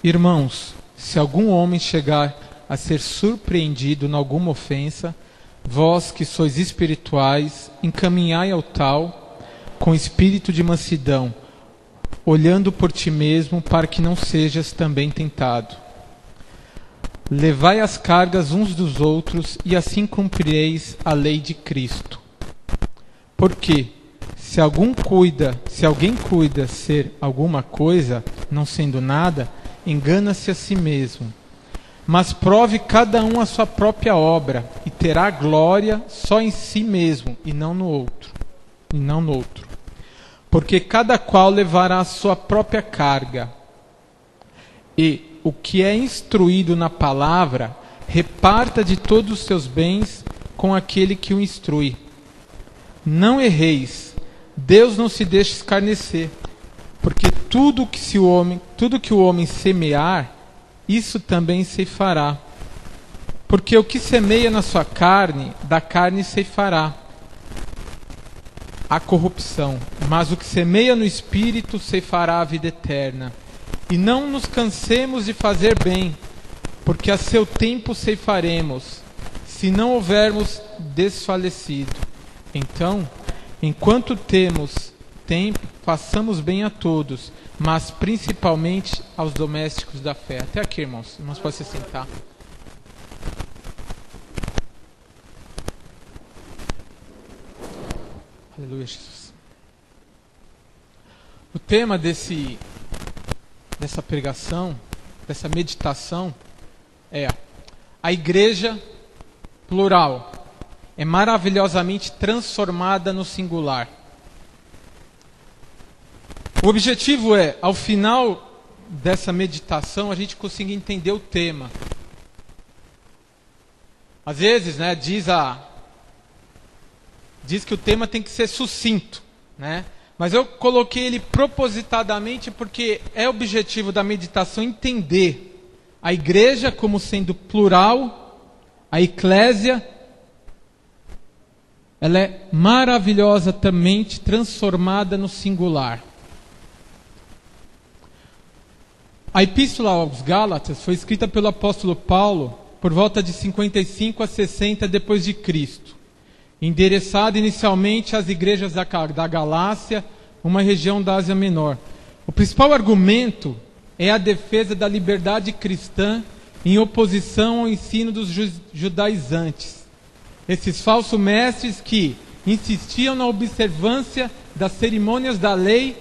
Irmãos, se algum homem chegar a ser surpreendido em alguma ofensa, vós que sois espirituais, encaminhai ao tal com espírito de mansidão, olhando por ti mesmo, para que não sejas também tentado. Levai as cargas uns dos outros, e assim cumprireis a lei de Cristo. Porque, se alguém cuida ser alguma coisa, não sendo nada, engana-se a si mesmo. Mas prove cada um a sua própria obra, e terá glória só em si mesmo, e não no outro. Porque cada qual levará a sua própria carga. E o que é instruído na palavra, reparta de todos os seus bens com aquele que o instrui. Não erreis, Deus não se deixa escarnecer, porque tudo que o homem semear, isso também ceifará. Porque o que semeia na sua carne, da carne ceifará a corrupção, mas o que semeia no Espírito ceifará a vida eterna. E não nos cansemos de fazer bem, porque a seu tempo ceifaremos, se não houvermos desfalecido. Então, enquanto temos tempo, façamos bem a todos, mas principalmente aos domésticos da fé. Até aqui, irmãos. Irmãos, podem se sentar. Aleluia, Jesus. O tema dessa pregação, dessa meditação, é: a igreja plural é maravilhosamente transformada no singular. O objetivo é, ao final dessa meditação, a gente conseguir entender o tema. Às vezes, né, diz que o tema tem que ser sucinto, né? Mas eu coloquei ele propositadamente porque é objetivo da meditação entender a igreja como sendo plural, a eclésia, ela é maravilhosamente transformada no singular. A Epístola aos Gálatas foi escrita pelo apóstolo Paulo por volta de 55 a 60 depois de Cristo, endereçada inicialmente às igrejas da Galácia, uma região da Ásia Menor. O principal argumento é a defesa da liberdade cristã em oposição ao ensino dos judaizantes. Esses falsos mestres que insistiam na observância das cerimônias da lei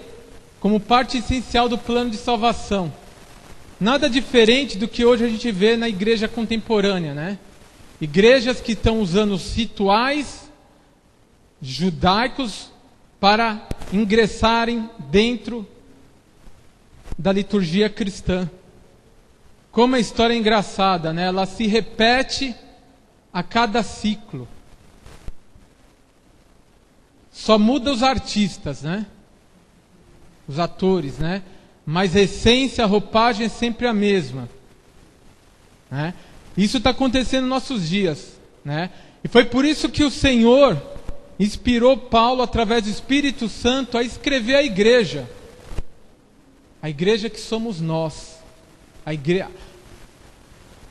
como parte essencial do plano de salvação. Nada diferente do que hoje a gente vê na igreja contemporânea, né? Igrejas que estão usando os rituais judaicos para ingressarem dentro da liturgia cristã. Como a história é engraçada, né? Ela se repete a cada ciclo. Só muda os artistas, né? Os atores, né? Mas a essência, a roupagem é sempre a mesma, né? Isso está acontecendo nos nossos dias, né? E foi por isso que o Senhor inspirou Paulo, através do Espírito Santo, a escrever a igreja que somos nós.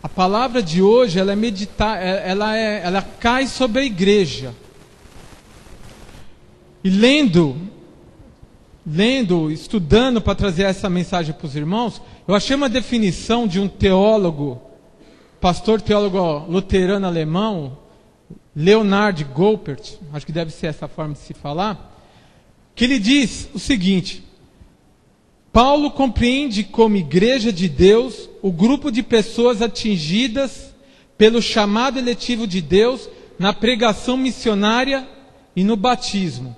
A palavra de hoje, ela é ela cai sobre a igreja. E estudando para trazer essa mensagem para os irmãos, eu achei uma definição de um teólogo, pastor teólogo luterano alemão, Leonard Goppert, acho que deve ser essa forma de se falar, que ele diz o seguinte: Paulo compreende como igreja de Deus o grupo de pessoas atingidas pelo chamado eletivo de Deus na pregação missionária e no batismo.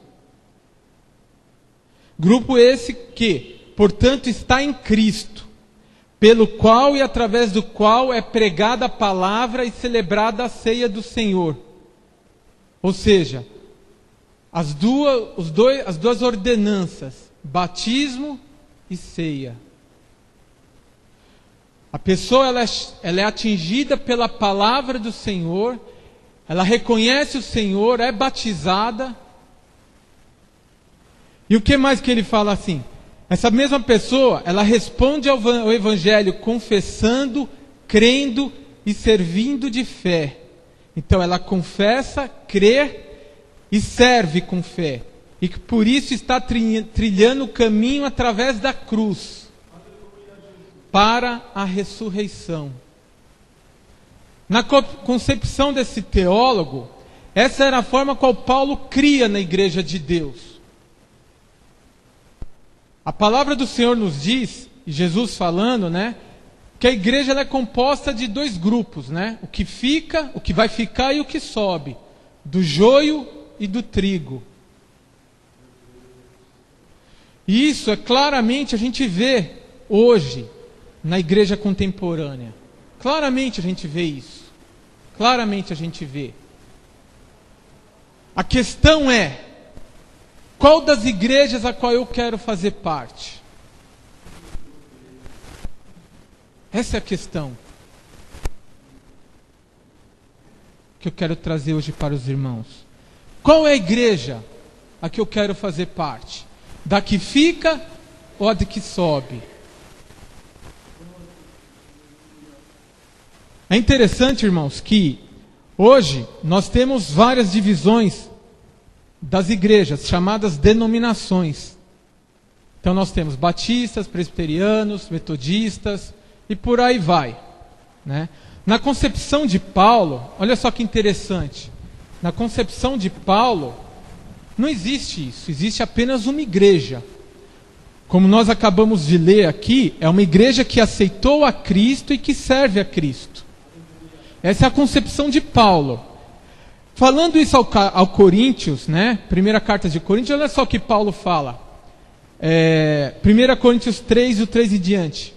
Grupo esse que, portanto, está em Cristo, pelo qual e através do qual é pregada a palavra e celebrada a ceia do Senhor. Ou seja, as duas ordenanças, batismo e ceia. A pessoa ela é atingida pela palavra do Senhor, ela reconhece o Senhor, é batizada. E o que mais que ele fala assim? essa mesma pessoa, ela responde ao Evangelho confessando, crendo e servindo de fé. Então ela confessa, crê e serve com fé. E que por isso está trilhando o caminho através da cruz para a ressurreição. Na concepção desse teólogo, essa era a forma qual Paulo cria na igreja de Deus. A palavra do Senhor nos diz, e Jesus falando, né, que a igreja ela é composta de dois grupos, né? O que fica, o que vai ficar e o que sobe, do joio e do trigo. E isso é claramente a gente vê hoje na igreja contemporânea. Claramente a gente vê isso. Claramente a gente vê. A questão é: qual das igrejas a qual eu quero fazer parte? Essa é a questão que eu quero trazer hoje para os irmãos. Qual é a igreja a que eu quero fazer parte? Da que fica ou a de que sobe? É interessante, irmãos, que hoje nós temos várias divisões das igrejas, chamadas denominações. Então nós temos batistas, presbiterianos, metodistas e por aí vai, né? Na concepção de Paulo, olha só que interessante. Na concepção de Paulo, não existe isso, existe apenas uma igreja. Como nós acabamos de ler aqui, é uma igreja que aceitou a Cristo e que serve a Cristo. Essa é a concepção de Paulo. Falando isso ao Coríntios, né? Primeira carta de Coríntios, olha só o que Paulo fala. 1 Coríntios 3, o 3 e diante.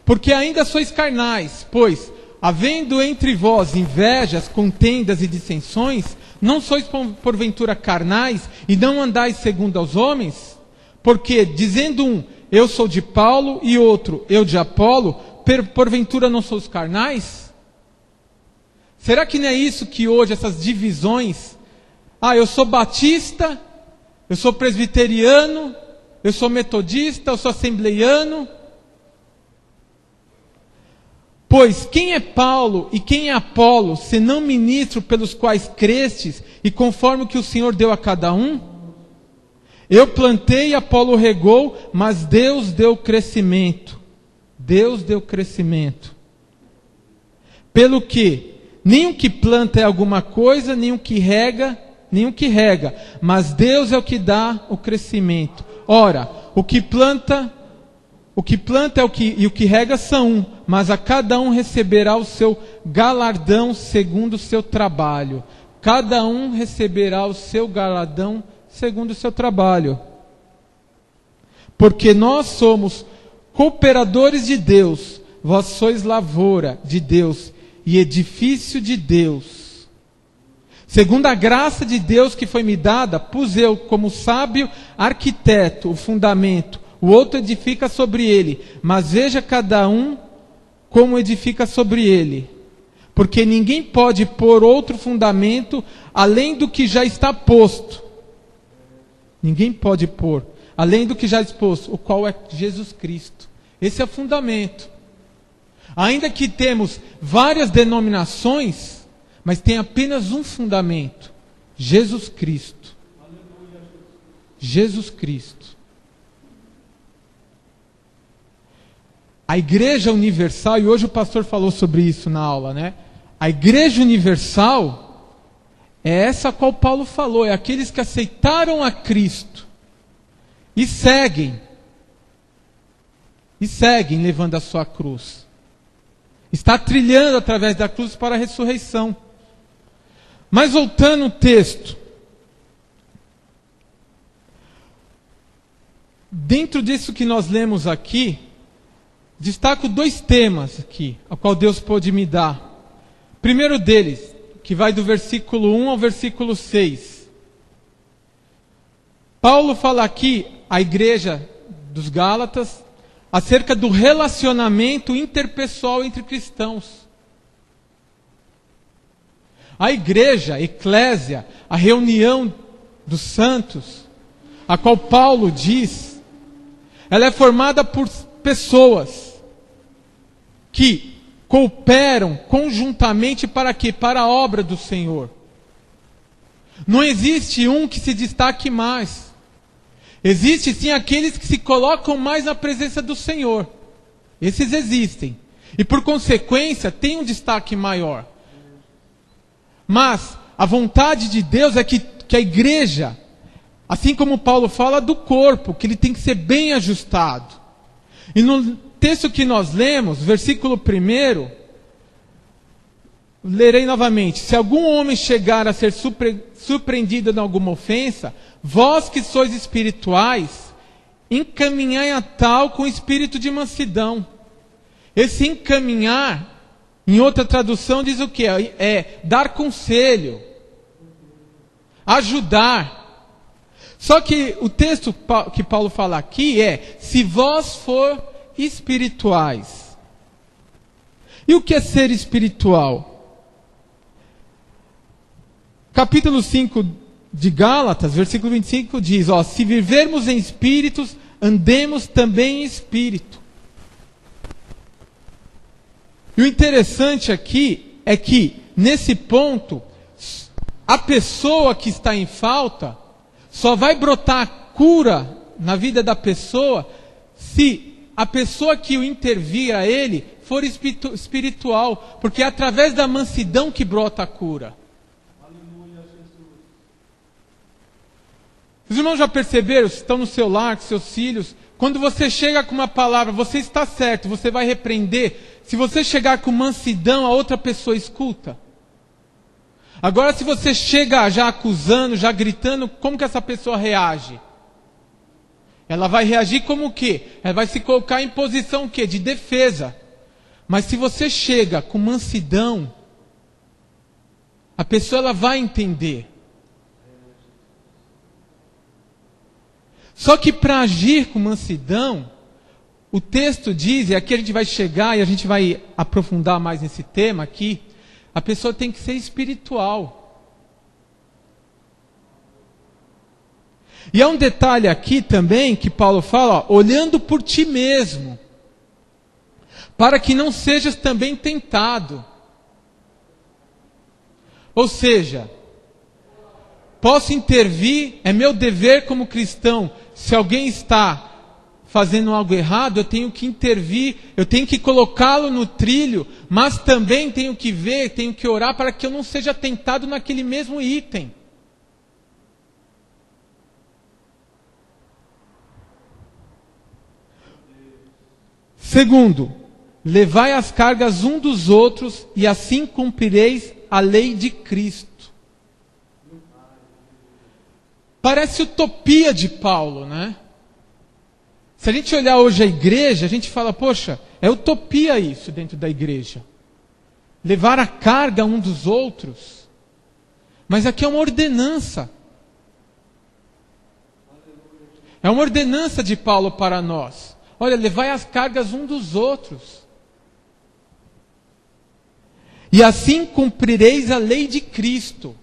Porque ainda sois carnais, pois, havendo entre vós invejas, contendas e dissensões, não sois porventura carnais e não andais segundo aos homens? Porque, dizendo um, eu sou de Paulo, e outro, eu de Apolo, porventura não sois carnais? Será que não é isso que hoje essas divisões, eu sou batista, eu sou presbiteriano, eu sou metodista, eu sou assembleiano? Pois quem é Paulo e quem é Apolo, senão ministro pelos quais crestes, e conforme o que o Senhor deu a cada um? Eu plantei e Apolo regou, mas Deus deu crescimento. Deus deu crescimento. Pelo que nem o que planta é alguma coisa, nem o que rega, mas Deus é o que dá o crescimento. Ora, o que planta e o que rega são um, mas a cada um receberá o seu galardão segundo o seu trabalho. Cada um receberá o seu galardão segundo o seu trabalho. Porque nós somos cooperadores de Deus, vós sois lavoura de Deus e edifício de Deus. Segundo a graça de Deus que foi me dada, pus eu como sábio arquiteto o fundamento, o outro edifica sobre ele, mas veja cada um como edifica sobre ele. Porque ninguém pode pôr outro fundamento além do que já está posto. Ninguém pode pôr além do que já está posto, o qual é Jesus Cristo. Esse é o fundamento. Ainda que temos várias denominações, mas tem apenas um fundamento: Jesus Cristo. Jesus Cristo. A Igreja Universal, e hoje o pastor falou sobre isso na aula, né? A Igreja Universal é essa a qual Paulo falou, é aqueles que aceitaram a Cristo e seguem levando a sua cruz. Está trilhando através da cruz para a ressurreição. Mas voltando ao texto. Dentro disso que nós lemos aqui, destaco dois temas aqui, a qual Deus pôde me dar. Primeiro deles, que vai do versículo 1 ao versículo 6. Paulo fala aqui, à igreja dos Gálatas, acerca do relacionamento interpessoal entre cristãos. A igreja, a eclésia, a reunião dos santos, a qual Paulo diz, ela é formada por pessoas que cooperam conjuntamente para quê? Para a obra do Senhor. Não existe um que se destaque mais. Existe sim aqueles que se colocam mais na presença do Senhor. Esses existem. E por consequência, tem um destaque maior. Mas a vontade de Deus é que a igreja, assim como Paulo fala do corpo, que ele tem que ser bem ajustado. E no texto que nós lemos, versículo 1, lerei novamente. Se algum homem chegar a ser surpreendido em alguma ofensa, vós que sois espirituais, encaminhai a tal com espírito de mansidão. Esse encaminhar, em outra tradução, diz o quê? É dar conselho, ajudar. Só que o texto que Paulo fala aqui é: se vós for espirituais. E o que é ser espiritual? Capítulo 5 de Gálatas, versículo 25 diz, se vivermos em espíritos, andemos também em espírito. E o interessante aqui é que, nesse ponto, a pessoa que está em falta só vai brotar cura na vida da pessoa se a pessoa que o intervir a ele for espiritual, porque é através da mansidão que brota a cura. Os irmãos já perceberam, estão no seu lar, com seus filhos, quando você chega com uma palavra, você está certo, você vai repreender. Se você chegar com mansidão, a outra pessoa escuta. Agora, se você chega já acusando, já gritando, como que essa pessoa reage? Ela vai reagir como o quê? Ela vai se colocar em posição o quê? De defesa. Mas se você chega com mansidão, a pessoa ela vai entender. Só que para agir com mansidão, o texto diz, e aqui a gente vai chegar e a gente vai aprofundar mais nesse tema aqui, a pessoa tem que ser espiritual. E há um detalhe aqui também que Paulo fala, olhando por ti mesmo, para que não sejas também tentado. Ou seja, posso intervir, é meu dever como cristão. Se alguém está fazendo algo errado, eu tenho que intervir, eu tenho que colocá-lo no trilho, mas também tenho que ver, tenho que orar para que eu não seja tentado naquele mesmo item. Segundo, levai as cargas um dos outros e assim cumprireis a lei de Cristo. Parece utopia de Paulo, né? Se a gente olhar hoje a igreja, a gente fala, poxa, é utopia isso dentro da igreja. Levar a carga um dos outros. Mas aqui é uma ordenança. É uma ordenança de Paulo para nós. Olha, levai as cargas um dos outros. E assim cumprireis a lei de Cristo.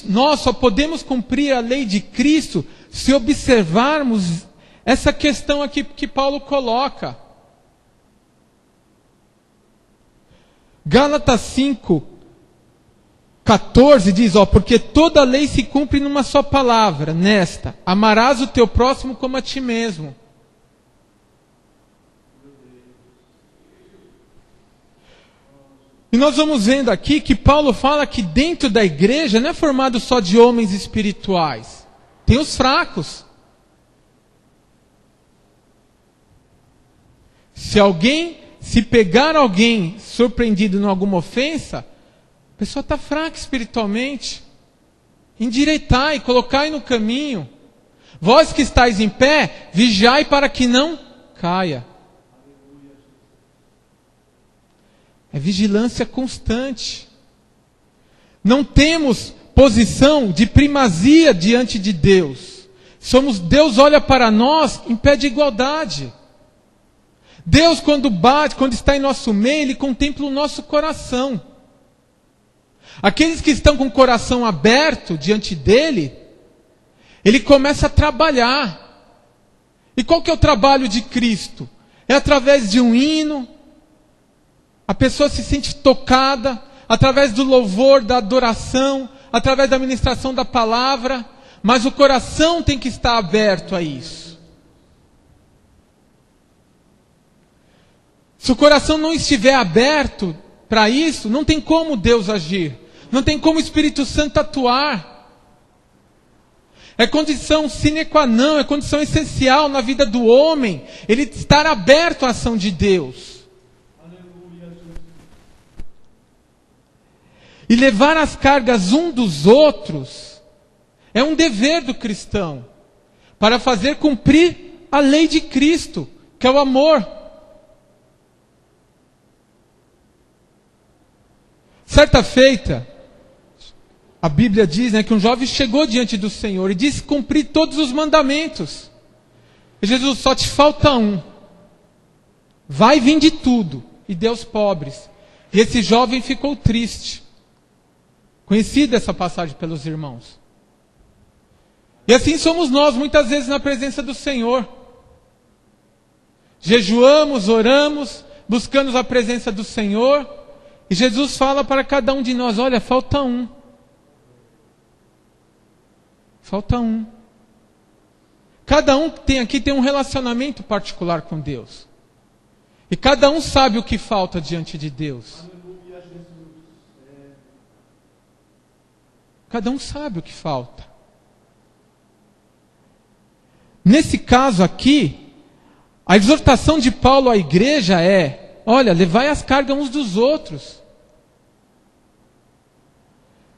Nós só podemos cumprir a lei de Cristo se observarmos essa questão aqui que Paulo coloca. Gálatas 5:14 diz, porque toda a lei se cumpre numa só palavra, nesta: amarás o teu próximo como a ti mesmo. E nós vamos vendo aqui que Paulo fala que dentro da igreja não é formado só de homens espirituais. Tem os fracos. Se pegar alguém surpreendido em alguma ofensa, a pessoa está fraca espiritualmente. Endireitai, colocai no caminho. Vós que estáis em pé, vigiai para que não caia. É vigilância constante. Não temos posição de primazia diante de Deus. Deus olha para nós em pé de igualdade. Deus, quando está em nosso meio, Ele contempla o nosso coração. Aqueles que estão com o coração aberto diante dEle, Ele começa a trabalhar. E qual que é o trabalho de Cristo? É através de um hino, a pessoa se sente tocada, através do louvor, da adoração, através da ministração da palavra, mas o coração tem que estar aberto a isso. Se o coração não estiver aberto para isso, não tem como Deus agir, não tem como o Espírito Santo atuar. É condição sine qua non, é condição essencial na vida do homem, ele estar aberto à ação de Deus. E levar as cargas um dos outros é um dever do cristão, para fazer cumprir a lei de Cristo, que é o amor. Certa feita, a Bíblia diz, que um jovem chegou diante do Senhor e disse cumprir todos os mandamentos. E Jesus, só te falta um. Vai e vende tudo e dê aos pobres. E esse jovem ficou triste. Conhecida essa passagem pelos irmãos. E assim somos nós, muitas vezes na presença do Senhor. Jejuamos, oramos, buscamos a presença do Senhor. E Jesus fala para cada um de nós, olha, falta um. Falta um. Cada um que tem aqui tem um relacionamento particular com Deus. E cada um sabe o que falta diante de Deus. Cada um sabe o que falta. Nesse caso aqui, a exortação de Paulo à igreja é, olha, levai as cargas uns dos outros.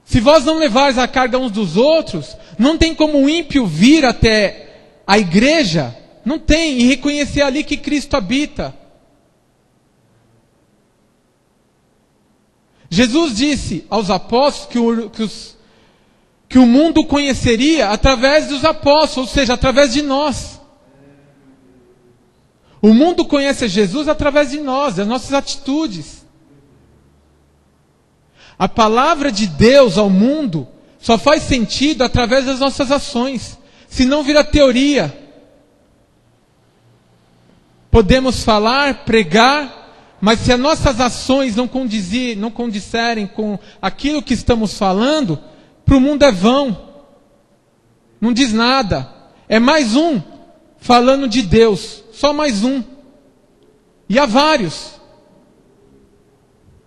Se vós não levares a carga uns dos outros, não tem como o ímpio vir até a igreja, não tem, e reconhecer ali que Cristo habita. Jesus disse aos apóstolos que o mundo conheceria através dos apóstolos, ou seja, através de nós. O mundo conhece Jesus através de nós, das nossas atitudes. A palavra de Deus ao mundo só faz sentido através das nossas ações, senão vira teoria. Podemos falar, pregar, mas se as nossas ações não condizerem com aquilo que estamos falando, para o mundo é vão. Não diz nada. É mais um falando de Deus. Só mais um. E há vários.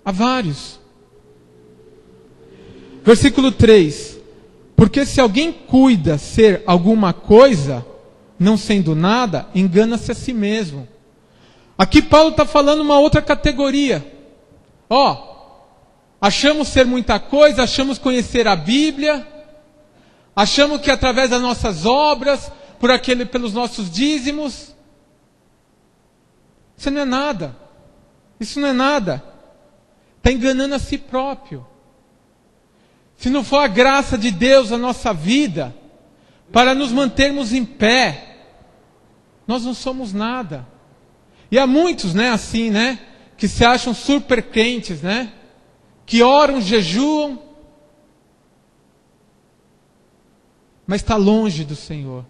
Há vários. Versículo 3. Porque se alguém cuida ser alguma coisa, não sendo nada, engana-se a si mesmo. Aqui Paulo está falando uma outra categoria. Achamos ser muita coisa, achamos conhecer a Bíblia, achamos que através das nossas obras, pelos nossos dízimos. Isso não é nada. Isso não é nada. Está enganando a si próprio. Se não for a graça de Deus na nossa vida, para nos mantermos em pé, nós não somos nada. E há muitos, assim, que se acham super crentes, que oram, jejuam, mas está longe do Senhor.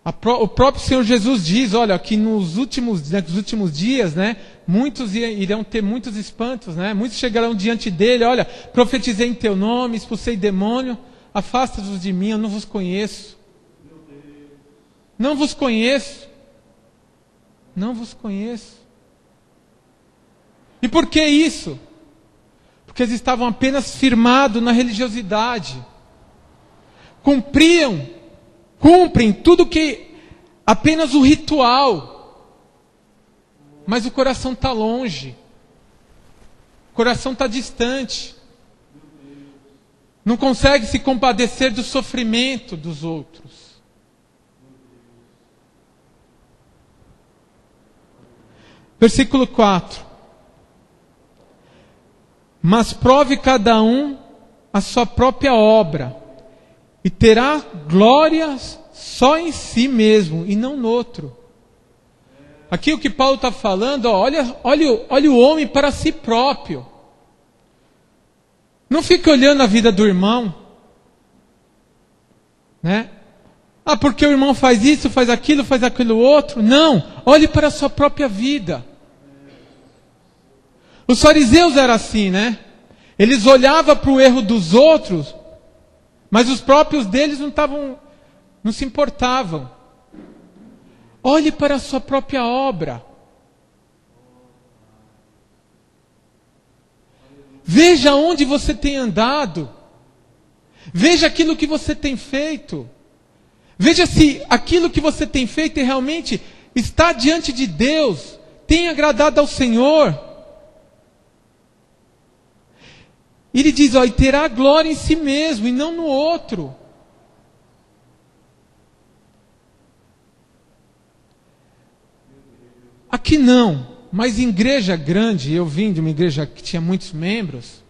O próprio Senhor Jesus diz, olha, que nos últimos dias, muitos irão ter muitos espantos, muitos chegarão diante dele, olha, profetizei em teu nome, expulsei demônio, afasta-vos de mim, eu não vos conheço. Não vos conheço. Não vos conheço. E por que isso? Porque eles estavam apenas firmados na religiosidade. Cumprem tudo que apenas o ritual. Mas o coração está longe. O coração está distante. Não consegue se compadecer do sofrimento dos outros. Versículo 4. Mas prove cada um a sua própria obra, e terá glórias só em si mesmo, e não no outro. Aqui o que Paulo está falando, olha o homem para si próprio. Não fique olhando a vida do irmão. né? Ah, porque o irmão faz isso, faz aquilo outro. Não, olhe para a sua própria vida. Os fariseus eram assim, né? Eles olhavam para o erro dos outros, mas os próprios deles não se importavam. Olhe para a sua própria obra. Veja onde você tem andado. Veja aquilo que você tem feito. Veja se aquilo que você tem feito realmente está diante de Deus, tem agradado ao Senhor. Ele diz, e terá glória em si mesmo e não no outro. Aqui não, mas em igreja grande, eu vim de uma igreja que tinha muitos membros,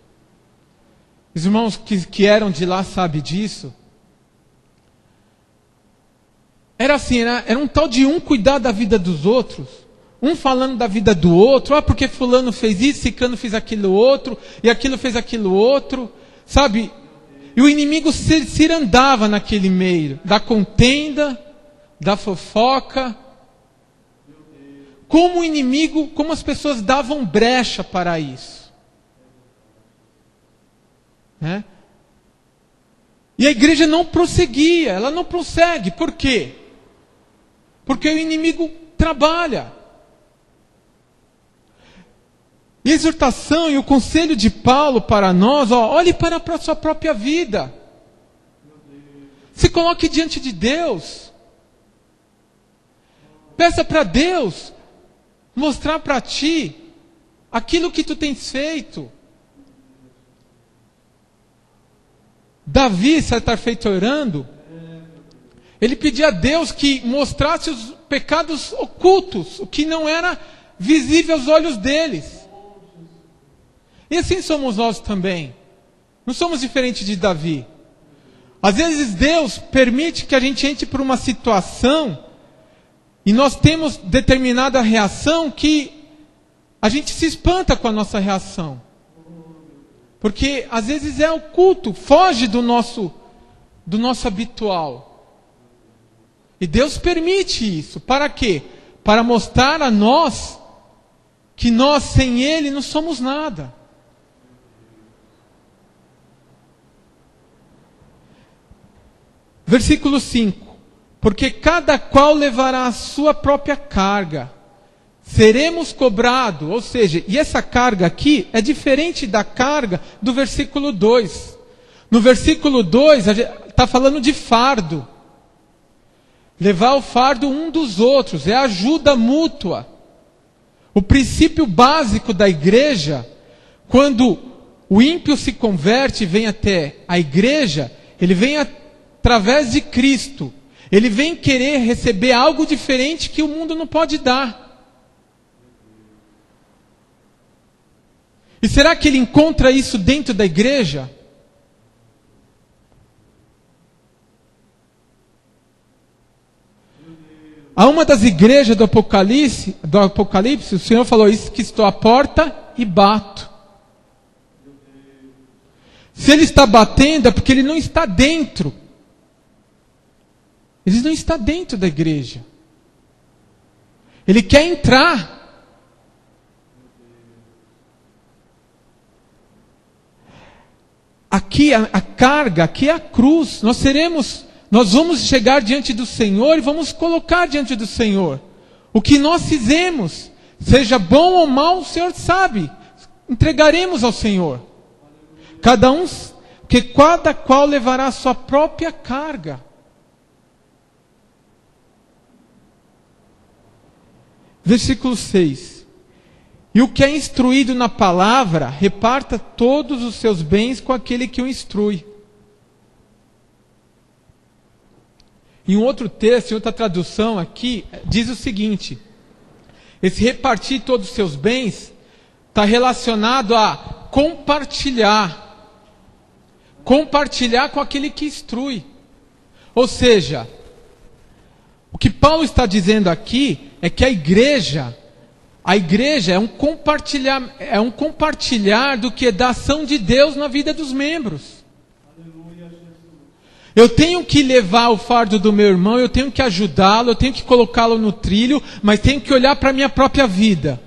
os irmãos que eram de lá sabem disso. Era assim, era um tal de um cuidar da vida dos outros, um falando da vida do outro, porque fulano fez isso, ciclano fez aquilo outro, e aquilo fez aquilo outro, sabe? E o inimigo se andava naquele meio, da contenda, da fofoca. Como o inimigo, como as pessoas davam brecha para isso. Né? E a igreja não prosseguia, ela não prossegue. Por quê? Porque o inimigo trabalha. E a exortação e o conselho de Paulo para nós, olhe para a sua própria vida. Se coloque diante de Deus. Peça para Deus mostrar para ti aquilo que tu tens feito. Davi, certa feita orando, ele pedia a Deus que mostrasse os pecados ocultos, o que não era visível aos olhos deles. E assim somos nós também. Não somos diferentes de Davi. Às vezes Deus permite que a gente entre por uma situação e nós temos determinada reação que a gente se espanta com a nossa reação. Porque às vezes é oculto, foge do nosso habitual. E Deus permite isso. Para quê? Para mostrar a nós que nós sem Ele não somos nada. Versículo 5. Porque cada qual levará a sua própria carga. Seremos cobrados, ou seja, e essa carga aqui é diferente da carga do versículo 2. No versículo 2, está falando de fardo. Levar o fardo um dos outros, é ajuda mútua. O princípio básico da igreja, quando o ímpio se converte e vem até a igreja, ele vem através de Cristo. Ele vem querer receber algo diferente que o mundo não pode dar. E será que ele encontra isso dentro da igreja? A uma das igrejas do Apocalipse, o Senhor falou isso, que estou à porta e bato. Se ele está batendo é porque ele não está dentro. Ele não está dentro da igreja. Ele quer entrar. Aqui a carga, aqui é a cruz. Nós vamos chegar diante do Senhor e vamos colocar diante do Senhor. O que nós fizemos, seja bom ou mal, o Senhor sabe. Entregaremos ao Senhor. Porque cada qual levará a sua própria carga. Versículo 6. E o que é instruído na palavra, reparta todos os seus bens com aquele que o instrui. Em um outro texto, em outra tradução aqui, diz o seguinte: esse repartir todos os seus bens está relacionado a compartilhar. Compartilhar com aquele que instrui. Ou seja, o que Paulo está dizendo aqui é que a igreja é um compartilhar do que é da ação de Deus na vida dos membros. Eu tenho que levar o fardo do meu irmão, eu tenho que ajudá-lo, eu tenho que colocá-lo no trilho, mas tenho que olhar para a minha própria vida.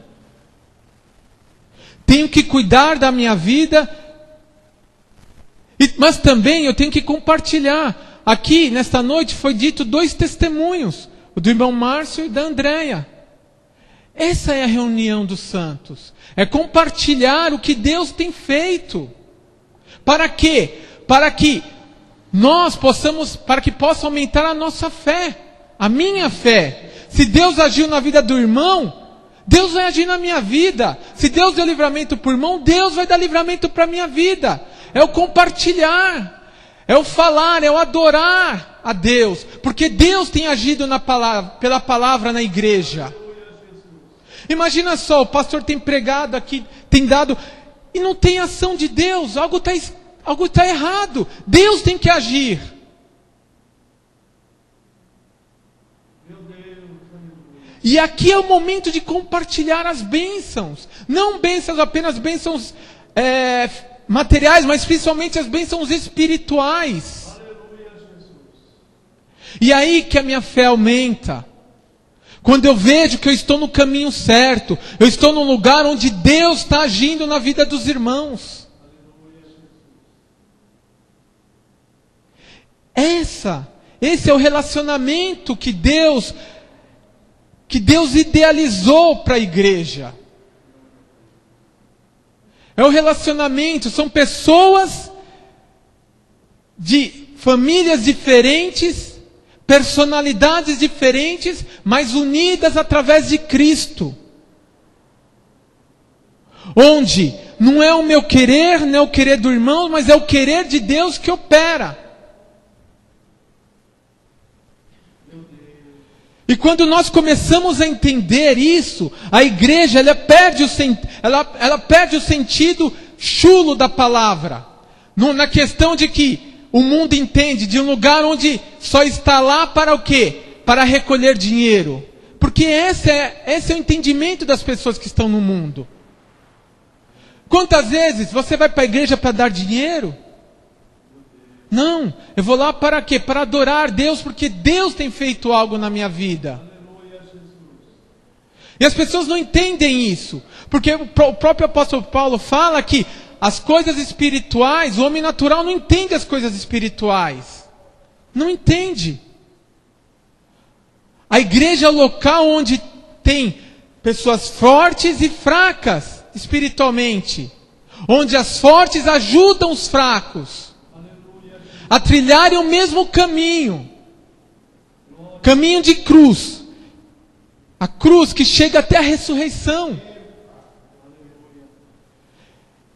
Tenho que cuidar da minha vida, mas também eu tenho que compartilhar. Aqui, nesta noite, foi dito 2 testemunhos, o do irmão Márcio e da Andréia. Essa é a reunião dos santos. É compartilhar o que Deus tem feito. Para quê? Para que possa aumentar a nossa fé, a minha fé. Se Deus agiu na vida do irmão, Deus vai agir na minha vida. Se Deus deu livramento para o irmão, Deus vai dar livramento para a minha vida. É o compartilhar, é o falar, é o adorar a Deus, porque Deus tem agido pela palavra na igreja. Imagina só, o pastor tem pregado aqui, tem dado, e não tem ação de Deus, algo está errado. Deus tem que agir. E aqui é o momento de compartilhar as bênçãos. Não apenas bênçãos materiais, mas principalmente as bênçãos espirituais. Aleluia, Jesus. E aí que a minha fé aumenta. Quando eu vejo que eu estou no caminho certo, eu estou num lugar onde Deus está agindo na vida dos irmãos. Esse é o relacionamento que Deus idealizou para a igreja. É o relacionamento, são pessoas de famílias diferentes, personalidades diferentes, mas unidas através de Cristo. Onde não é o meu querer, não é o querer do irmão, mas é o querer de Deus que opera. E quando nós começamos a entender isso, a igreja ela perde o sentido chulo da palavra. Na questão de que o mundo entende de um lugar onde só está lá para o quê? Para recolher dinheiro. Porque esse é o entendimento das pessoas que estão no mundo. Quantas vezes você vai para a igreja para dar dinheiro? Não, eu vou lá para quê? Para adorar Deus, porque Deus tem feito algo na minha vida. E as pessoas não entendem isso, porque o próprio apóstolo Paulo fala que as coisas espirituais, o homem natural não entende as coisas espirituais. Não entende. A igreja é o local onde tem pessoas fortes e fracas espiritualmente, onde as fortes ajudam os fracos a trilharem o mesmo caminho de cruz, a cruz que chega até a ressurreição.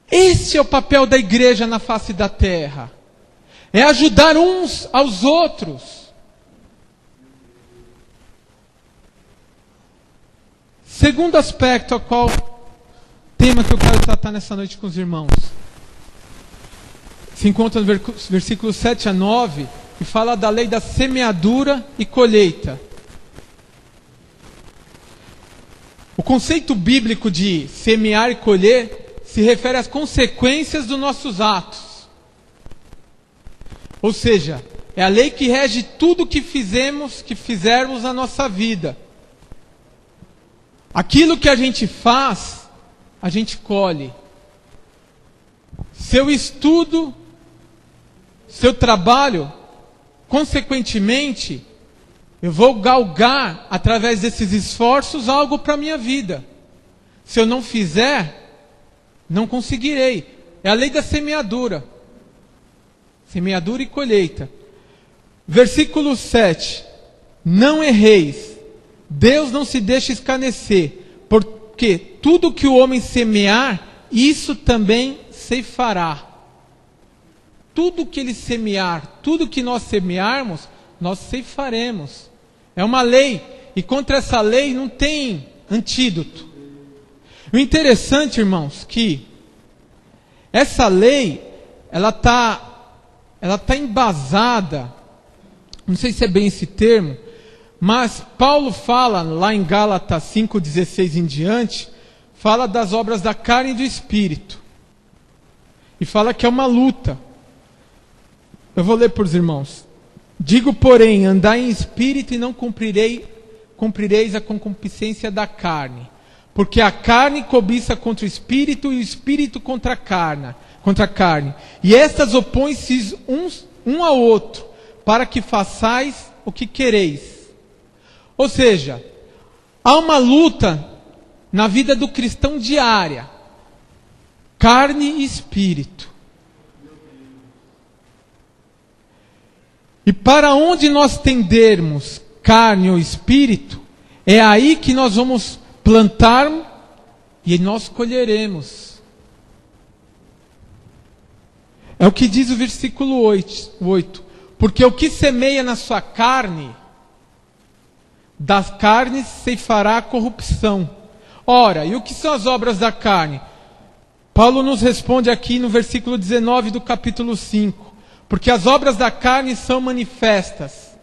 Esse é o papel da igreja na face da terra, é ajudar uns aos outros. Segundo aspecto, tema que eu quero tratar nessa noite com os irmãos, se encontra no versículo 7 a 9, que fala da lei da semeadura e colheita. O conceito bíblico de semear e colher se refere às consequências dos nossos atos. Ou seja, é a lei que rege tudo que fizermos na nossa vida. Aquilo que a gente faz, a gente colhe. Seu estudo, seu trabalho, consequentemente, eu vou galgar, através desses esforços, algo para a minha vida. Se eu não fizer, não conseguirei. É a lei da semeadura. Semeadura e colheita. Versículo 7. Não erreis. Deus não se deixa escarnecer, porque tudo que o homem semear, isso também ceifará. Tudo que ele semear, tudo que nós semearmos, nós ceifaremos. É uma lei, e contra essa lei não tem antídoto. O interessante, irmãos, que essa lei, ela tá embasada, não sei se é bem esse termo, mas Paulo fala lá em Gálatas 5,16 em diante, fala das obras da carne e do espírito. E fala que é uma luta. Eu vou ler para os irmãos. Digo, porém, andai em espírito e não cumprireis a concupiscência da carne. Porque a carne cobiça contra o espírito e o espírito contra a carne. E estas opõem-se um ao outro, para que façais o que quereis. Ou seja, há uma luta na vida do cristão diária. Carne e espírito. E para onde nós tendermos carne ou espírito, é aí que nós vamos plantar e nós colheremos. É o que diz o versículo 8. Porque o que semeia na sua carne, das carnes ceifará a corrupção. Ora, e o que são as obras da carne? Paulo nos responde aqui no versículo 19 do capítulo 5. Porque as obras da carne são manifestas,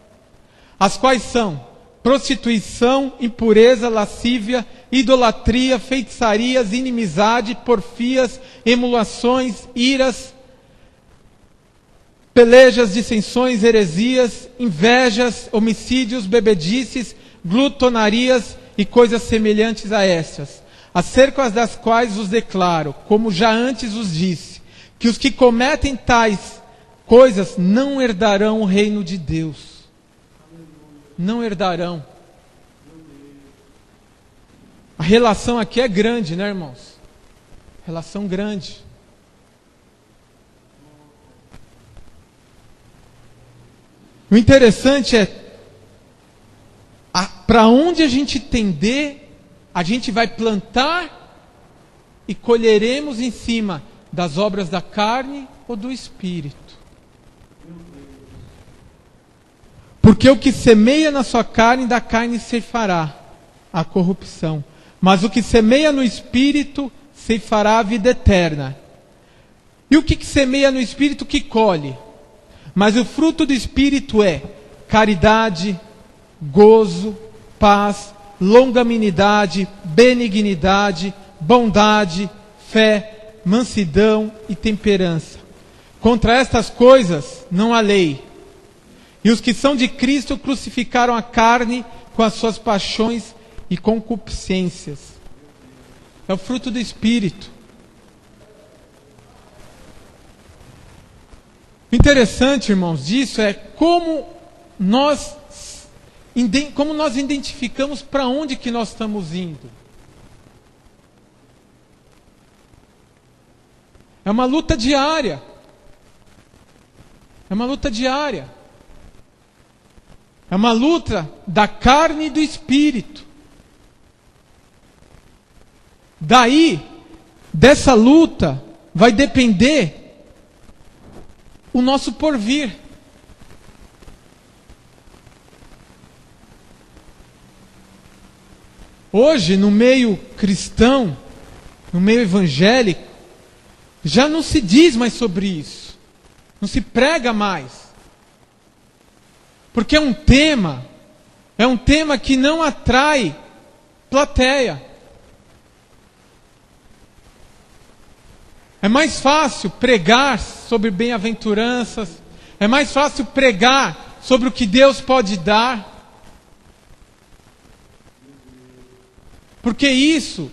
as quais são prostituição, impureza, lascívia, idolatria, feitiçarias, inimizade, porfias, emulações, iras, pelejas, dissensões, heresias, invejas, homicídios, bebedices, glutonarias e coisas semelhantes a estas, acerca das quais vos declaro, como já antes vos disse, que os que cometem tais coisas não herdarão o reino de Deus. Não herdarão. A relação aqui é grande, né, irmãos? Relação grande. O interessante é, para onde a gente tender, a gente vai plantar e colheremos em cima das obras da carne ou do espírito. Porque o que semeia na sua carne, da carne ceifará a corrupção. Mas o que semeia no espírito, ceifará a vida eterna. E o que semeia no espírito, que colhe? Mas o fruto do espírito é caridade, gozo, paz, longanimidade, benignidade, bondade, fé, mansidão e temperança. Contra estas coisas não há lei. E os que são de Cristo crucificaram a carne com as suas paixões e concupiscências. É o fruto do Espírito. O interessante, irmãos, disso é como nós identificamos para onde que nós estamos indo. É uma luta diária. É uma luta diária. É uma luta da carne e do espírito. Daí, dessa luta, vai depender o nosso porvir. Hoje, no meio cristão, no meio evangélico, já não se diz mais sobre isso. Não se prega mais. Porque é um tema que não atrai plateia. É mais fácil pregar sobre bem-aventuranças, é mais fácil pregar sobre o que Deus pode dar. Porque isso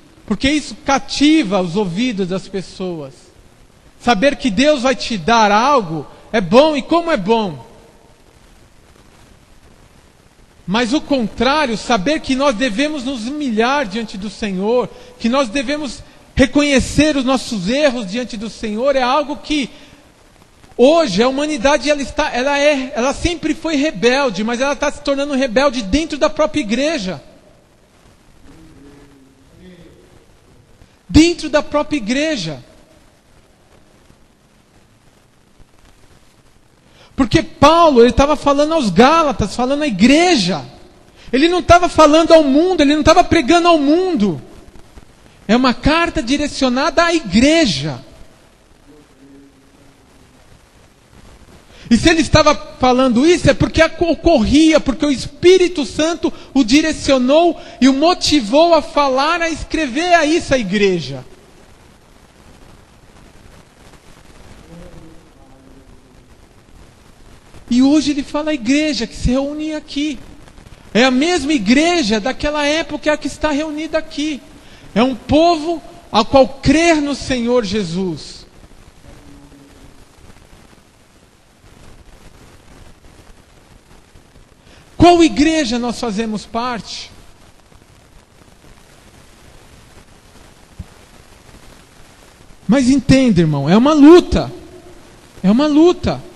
cativa os ouvidos das pessoas. Saber que Deus vai te dar algo é bom, e como é bom. Mas o contrário, saber que nós devemos nos humilhar diante do Senhor, que nós devemos reconhecer os nossos erros diante do Senhor, é algo que hoje a humanidade ela sempre foi rebelde, mas ela está se tornando rebelde dentro da própria igreja. Dentro da própria igreja. Porque Paulo, ele estava falando aos Gálatas, falando à igreja. Ele não estava falando ao mundo, ele não estava pregando ao mundo. É uma carta direcionada à igreja. E se ele estava falando isso, é porque ocorria, porque o Espírito Santo o direcionou e o motivou a falar, a escrever a isso à igreja. E hoje ele fala a igreja que se reúne aqui. É a mesma igreja daquela época que está reunida aqui. É um povo ao qual crer no Senhor Jesus. Qual igreja nós fazemos parte? Mas entenda, irmão, é uma luta. É uma luta.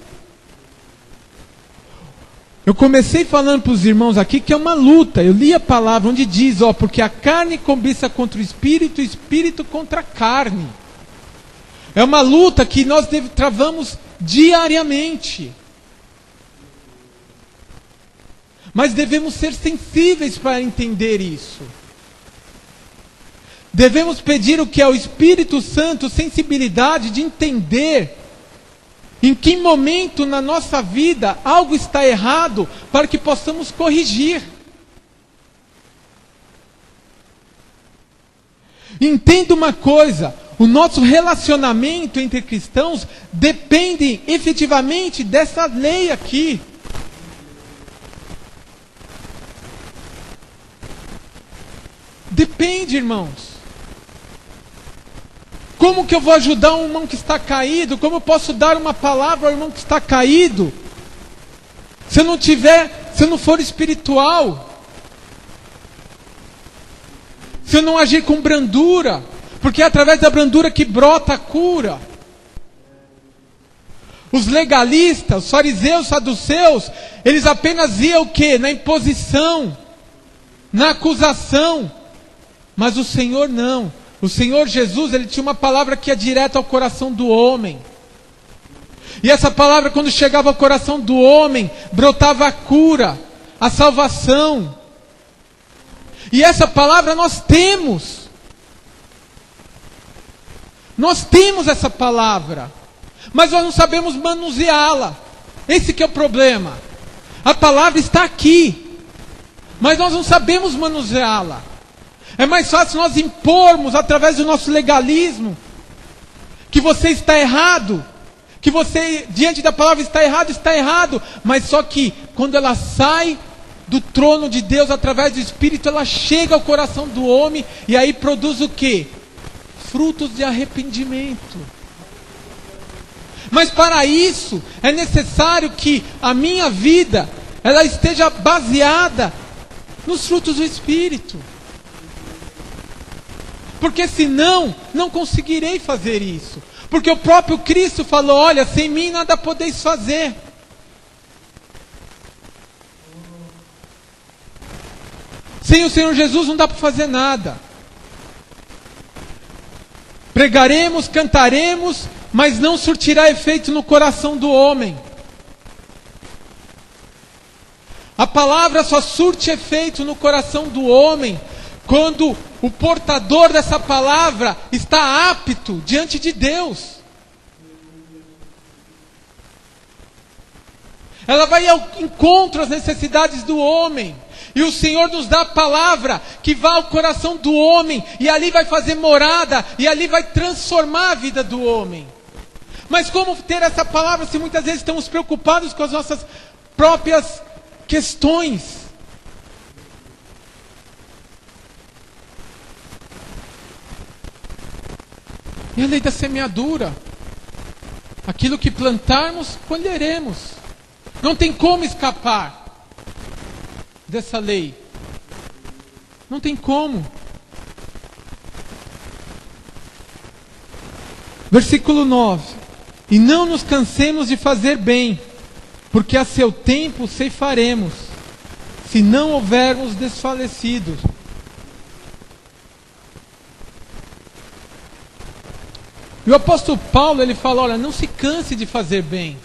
Eu comecei falando para os irmãos aqui que é uma luta. Eu li a palavra onde diz, porque a carne cobiça contra o espírito contra a carne. É uma luta que nós travamos diariamente. Mas devemos ser sensíveis para entender isso. Devemos pedir o que é o Espírito Santo, sensibilidade de entender em que momento na nossa vida algo está errado para que possamos corrigir. Entenda uma coisa, o nosso relacionamento entre cristãos depende efetivamente dessa lei aqui. Depende, irmãos. Como que eu vou ajudar um irmão que está caído? Como eu posso dar uma palavra ao irmão que está caído? Se eu não for espiritual. Se eu não agir com brandura. Porque é através da brandura que brota a cura. Os legalistas, os fariseus, saduceus, eles apenas iam o quê? Na imposição, na acusação. Mas o Senhor não. O Senhor Jesus, ele tinha uma palavra que ia direto ao coração do homem. E essa palavra, quando chegava ao coração do homem, brotava a cura, a salvação. E essa palavra nós temos. Nós temos essa palavra. Mas nós não sabemos manuseá-la. Esse que é o problema. A palavra está aqui. Mas nós não sabemos manuseá-la. É mais fácil nós impormos através do nosso legalismo que você está errado, que você diante da palavra está errado, mas só que quando ela sai do trono de Deus através do Espírito, ela chega ao coração do homem e aí produz o quê? Frutos de arrependimento. Mas para isso é necessário que a minha vida ela esteja baseada nos frutos do Espírito. Porque senão, não conseguirei fazer isso. Porque o próprio Cristo falou, olha, sem mim nada podeis fazer. Sem o Senhor Jesus não dá para fazer nada. Pregaremos, cantaremos, mas não surtirá efeito no coração do homem. A palavra só surte efeito no coração do homem quando o portador dessa palavra está apto diante de Deus. Ela vai ao encontro às necessidades do homem. E o Senhor nos dá a palavra que vai ao coração do homem. E ali vai fazer morada. E ali vai transformar a vida do homem. Mas como ter essa palavra se muitas vezes estamos preocupados com as nossas próprias questões? E a lei da semeadura. Aquilo que plantarmos, colheremos. Não tem como escapar dessa lei. Não tem como. Versículo 9. E não nos cansemos de fazer bem, porque a seu tempo ceifaremos, se não houvermos desfalecidos. E o apóstolo Paulo, ele fala, olha, não se canse de fazer bem.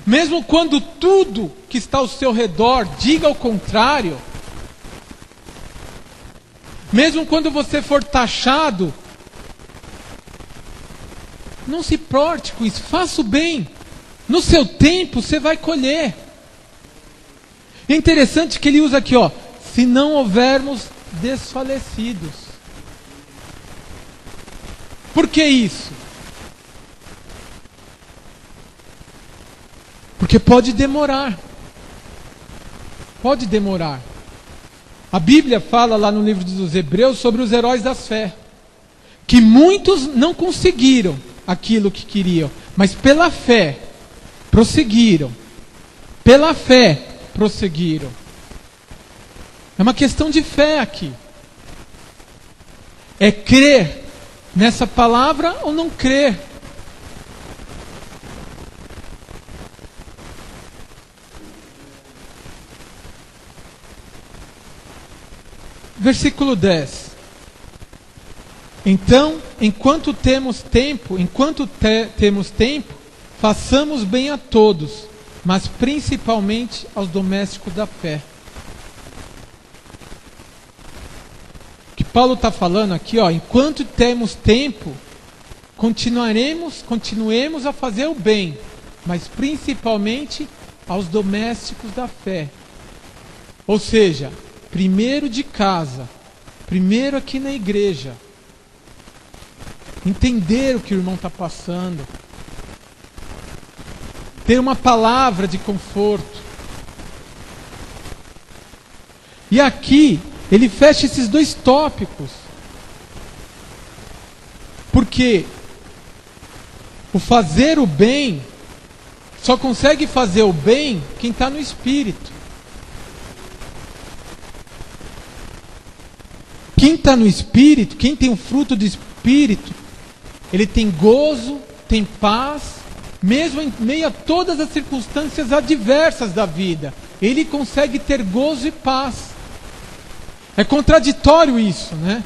Mesmo quando tudo que está ao seu redor diga o contrário. Mesmo quando você for taxado, não se importe com isso, faça o bem. No seu tempo você vai colher. É interessante que ele usa aqui, se não houvermos desfalecidos. Por que isso? Porque pode demorar. Pode demorar. A Bíblia fala lá no livro dos Hebreus sobre os heróis da fé. Que muitos não conseguiram aquilo que queriam, mas pela fé prosseguiram. Pela fé prosseguiram. É uma questão de fé aqui. É crer nessa palavra ou não crer. Versículo 10. Então, enquanto temos tempo, façamos bem a todos, mas principalmente aos domésticos da fé. O que Paulo está falando aqui, enquanto temos tempo, continuemos a fazer o bem, mas principalmente aos domésticos da fé. Ou seja, primeiro de casa, primeiro aqui na igreja. Entender o que o irmão está passando. Ter uma palavra de conforto. E aqui, ele fecha esses dois tópicos. Porque o fazer o bem, só consegue fazer o bem quem está no Espírito. Quem está no Espírito, quem tem o fruto do Espírito, ele tem gozo, tem paz, mesmo em meio a todas as circunstâncias adversas da vida. Ele consegue ter gozo e paz. É contraditório isso, né?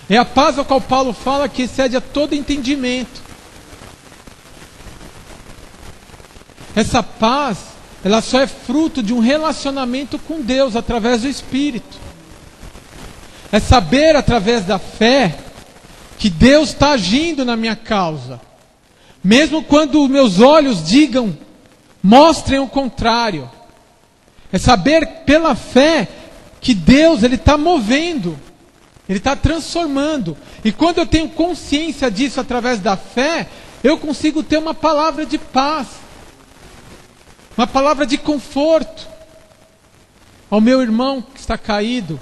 É a paz a qual Paulo fala que excede a todo entendimento. Essa paz, ela só é fruto de um relacionamento com Deus através do Espírito. É saber através da fé que Deus está agindo na minha causa. Mesmo quando meus olhos mostrem o contrário. É saber pela fé que Deus está movendo. Ele está transformando. E quando eu tenho consciência disso através da fé, eu consigo ter uma palavra de paz. Uma palavra de conforto. Ao meu irmão que está caído.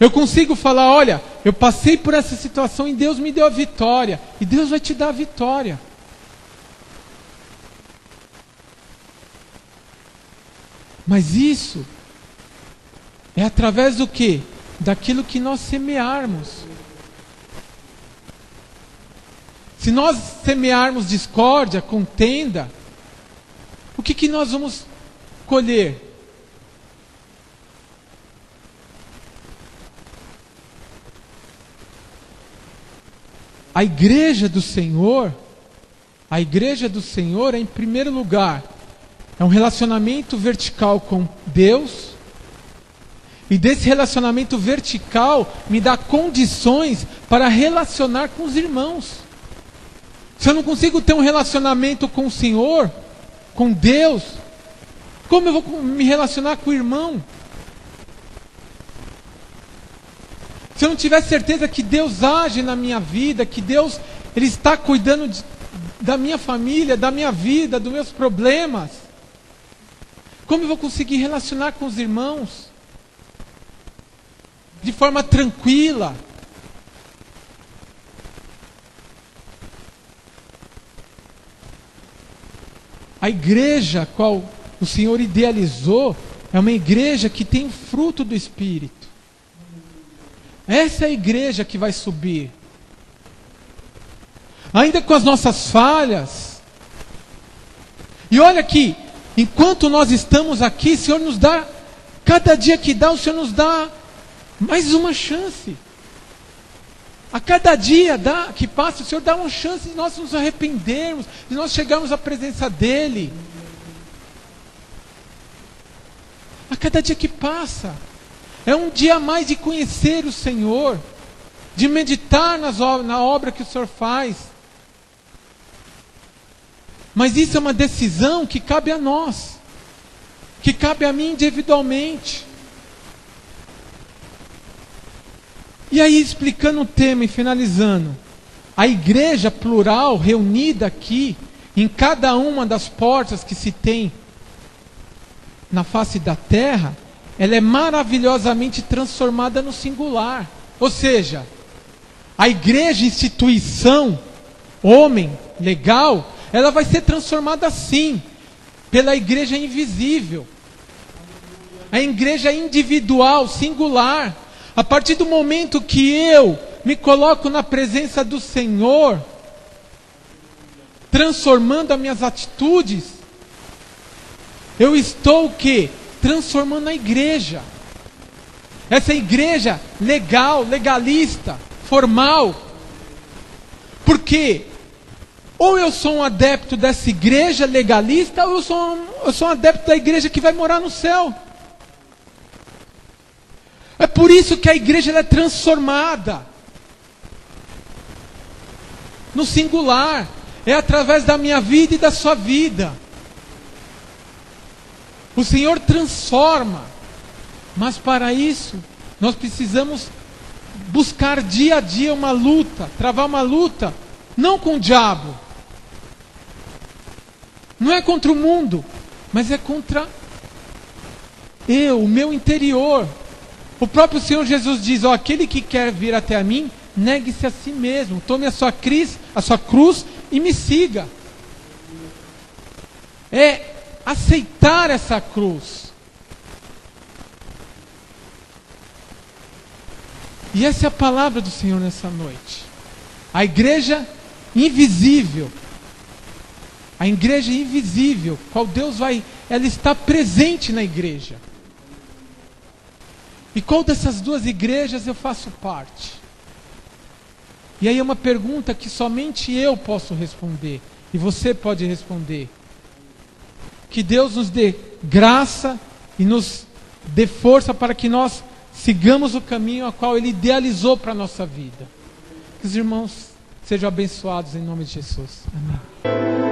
Eu consigo falar, olha, eu passei por essa situação e Deus me deu a vitória. E Deus vai te dar a vitória. Mas isso é através do quê? Daquilo que nós semearmos. Se nós semearmos discórdia, contenda, o que nós vamos colher? A igreja do Senhor é em primeiro lugar, é um relacionamento vertical com Deus, e desse relacionamento vertical me dá condições para relacionar com os irmãos. Se eu não consigo ter um relacionamento com o Senhor, com Deus, como eu vou me relacionar com o irmão? Se eu não tiver certeza que Deus age na minha vida, que Deus Ele está cuidando da minha família, da minha vida, dos meus problemas, como eu vou conseguir relacionar com os irmãos? De forma tranquila. A igreja a qual o Senhor idealizou é uma igreja que tem fruto do Espírito. Essa é a igreja que vai subir. Ainda com as nossas falhas. E olha aqui, enquanto nós estamos aqui, o Senhor nos dá, cada dia que dá, o Senhor nos dá mais uma chance. A cada dia que passa, o Senhor dá uma chance de nós nos arrependermos, de nós chegarmos à presença dEle. A cada dia que passa. É um dia a mais de conhecer o Senhor, de meditar na obra que o Senhor faz. Mas isso é uma decisão que cabe a nós, que cabe a mim individualmente. E aí, explicando o tema e finalizando, a igreja plural reunida aqui em cada uma das portas que se tem na face da terra, ela é maravilhosamente transformada no singular. Ou seja, a igreja, instituição, homem, legal, ela vai ser transformada sim, pela igreja invisível. A igreja individual, singular. A partir do momento que eu me coloco na presença do Senhor, transformando as minhas atitudes, eu estou o quê? Transformando a igreja. Essa igreja legal, legalista, formal. Porque ou eu sou um adepto dessa igreja legalista, ou eu sou um adepto da igreja que vai morar no céu. É por isso que a igreja ela é transformada no singular. É através da minha vida e da sua vida. O Senhor transforma. Mas para isso, nós precisamos buscar dia a dia uma luta, travar uma luta, não com o diabo. Não é contra o mundo, mas é contra o meu interior. O próprio Senhor Jesus diz, aquele que quer vir até a mim, negue-se a si mesmo, tome a sua cruz e me siga. É aceitar essa cruz. E essa é a palavra do Senhor nessa noite. A igreja invisível. A igreja invisível, qual Deus ela está presente na igreja. E qual dessas duas igrejas eu faço parte? E aí é uma pergunta que somente eu posso responder. E você pode responder. Que Deus nos dê graça e nos dê força para que nós sigamos o caminho a qual Ele idealizou para a nossa vida. Que os irmãos sejam abençoados em nome de Jesus. Amém.